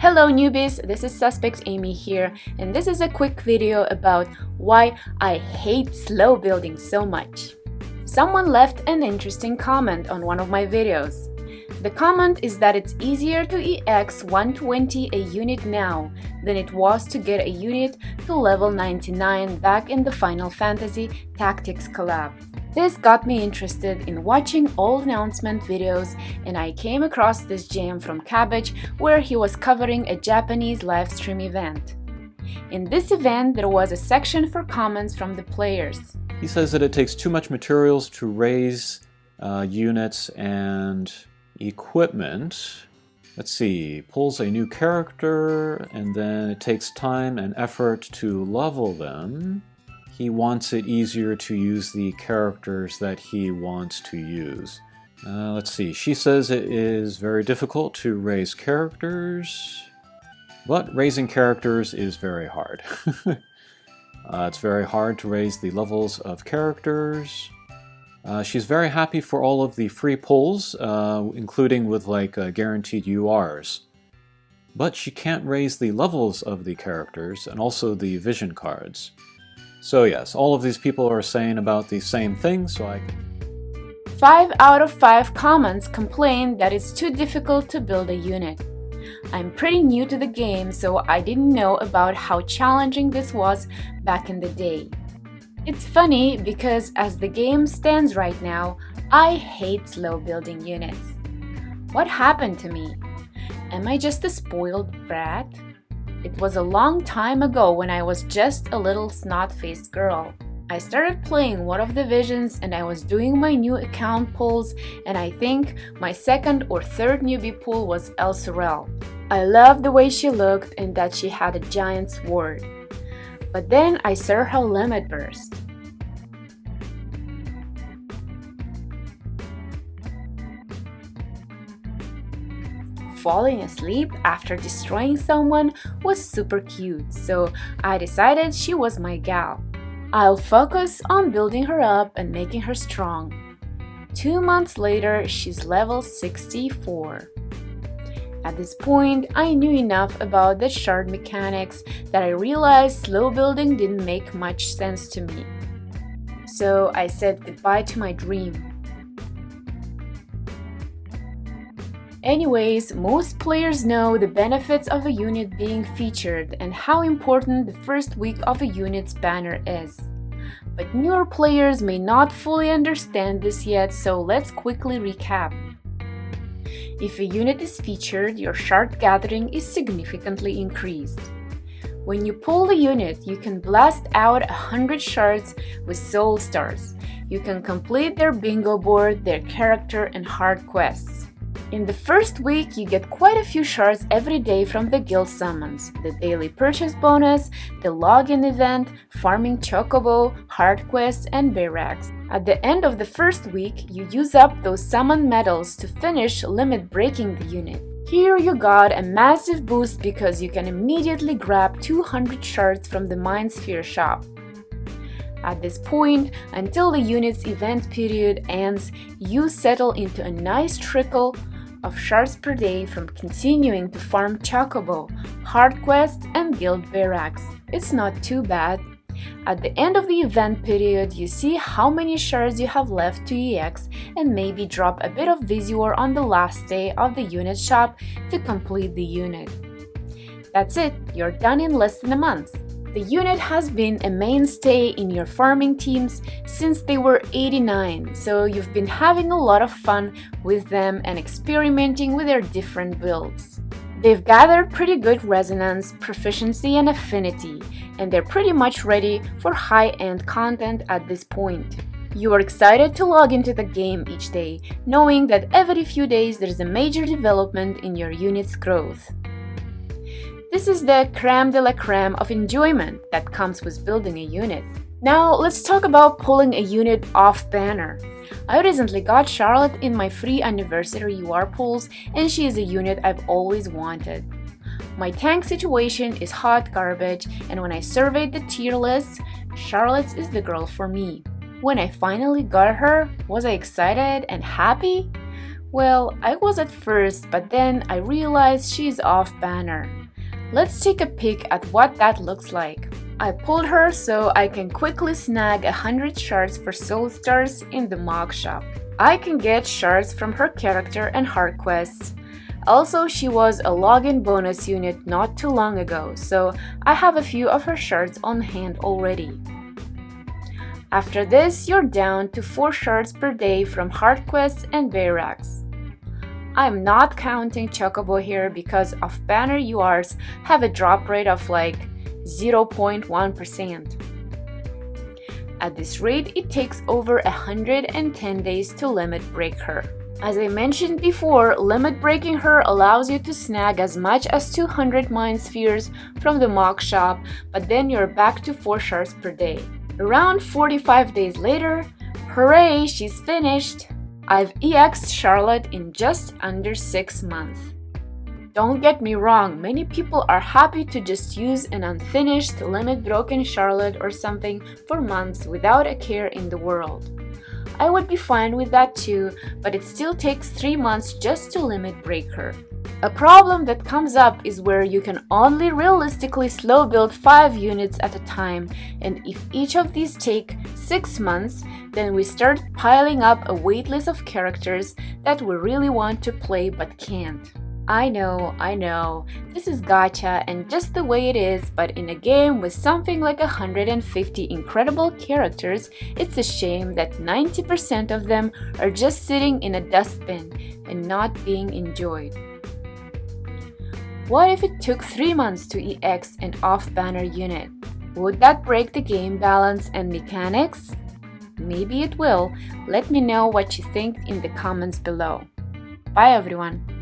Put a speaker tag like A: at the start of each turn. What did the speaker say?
A: Hello newbies, this is Suspect Amy here, and this is a quick video about why I hate slow building so much. Someone left an interesting comment on one of my videos. The comment is that it's easier to EX 120 a unit now than it was to get a unit to level 99 back in the Final Fantasy Tactics collab. This got me interested in watching old announcement videos, and I came across this gem from Cabbage where he was covering a Japanese livestream event. In this event, there was a section for comments from the players.
B: He says that it takes too much materials to raise units and equipment. Let's see, pulls a new character and then it takes time and effort to level them. He wants it easier to use the characters that he wants to use. Let's see, she says it is very difficult to raise characters, but raising characters is very hard. It's very hard to raise the levels of characters. She's very happy for all of the free pulls, including with guaranteed URs. But she can't raise the levels of the characters and also the vision cards. So yes, all of these people are saying about the same thing, so
A: 5 out of 5 comments complain that it's too difficult to build a unit. I'm pretty new to the game, so I didn't know about how challenging this was back in the day. It's funny because as the game stands right now, I hate slow building units. What happened to me? Am I just a spoiled brat? It was a long time ago when I was just a little snot-faced girl. I started playing one of the visions and I was doing my new account pulls, and I think my second or third newbie pull was El Sorel. I loved the way she looked and that she had a giant sword. But then I saw her limit burst. Falling asleep after destroying someone was super cute, so I decided she was my gal. I'll focus on building her up and making her strong. 2 months later, she's level 64. At this point, I knew enough about the shard mechanics that I realized slow building didn't make much sense to me. So I said goodbye to my dream. Anyways, most players know the benefits of a unit being featured and how important the first week of a unit's banner is. But newer players may not fully understand this yet, so let's quickly recap. If a unit is featured, your shard gathering is significantly increased. When you pull the unit, you can blast out 100 shards with soul stars. You can complete their bingo board, their character, and hard quests. In the first week, you get quite a few shards every day from the guild summons, the daily purchase bonus, the login event, farming chocobo, hard quests, and barracks. At the end of the first week, you use up those summon medals to finish limit breaking the unit. Here you got a massive boost because you can immediately grab 200 shards from the Mind Sphere shop. At this point, until the unit's event period ends, you settle into a nice trickle of shards per day from continuing to farm chocobo, hard quests, and guild barracks. It's not too bad. At the end of the event period, you see how many shards you have left to EX and maybe drop a bit of Visuor on the last day of the unit shop to complete the unit. That's it, you're done in less than a month. The unit has been a mainstay in your farming teams since they were 89, so you've been having a lot of fun with them and experimenting with their different builds. They've gathered pretty good resonance, proficiency, and affinity, and they're pretty much ready for high-end content at this point. You are excited to log into the game each day, knowing that every few days there's a major development in your unit's growth. This is the crème de la crème of enjoyment that comes with building a unit. Now let's talk about pulling a unit off banner. I recently got Charlotte in my free anniversary UR pulls, and she is a unit I've always wanted. My tank situation is hot garbage, and when I surveyed the tier list, Charlotte is the girl for me. When I finally got her, was I excited and happy? Well, I was at first, but then I realized she's off banner. Let's take a peek at what that looks like. I pulled her so I can quickly snag 100 shards for soul stars in the mock shop. I can get shards from her character and heart quests. Also, she was a login bonus unit not too long ago, so I have a few of her shards on hand already. After this, you're down to 4 shards per day from heart quests and barracks. I'm not counting Chocobo here because off-banner URs have a drop rate of like 0.1%. At this rate, it takes over 110 days to limit break her. As I mentioned before, limit breaking her allows you to snag as much as 200 mind spheres from the mock shop, but then you're back to 4 shards per day. Around 45 days later, hooray, she's finished! I've EX'd Charlotte in just under 6 months. Don't get me wrong, many people are happy to just use an unfinished, limit-broken Charlotte or something for months without a care in the world. I would be fine with that too, but it still takes 3 months just to limit break her. A problem that comes up is where you can only realistically slow build 5 units at a time, and if each of these take 6 months, then we start piling up a waitlist of characters that we really want to play but can't. I know, this is gacha and just the way it is, but in a game with something like 150 incredible characters, it's a shame that 90% of them are just sitting in a dustbin and not being enjoyed. What if it took 3 months to EX an off-banner unit? Would that break the game balance and mechanics? Maybe it will. Let me know what you think in the comments below. Bye everyone!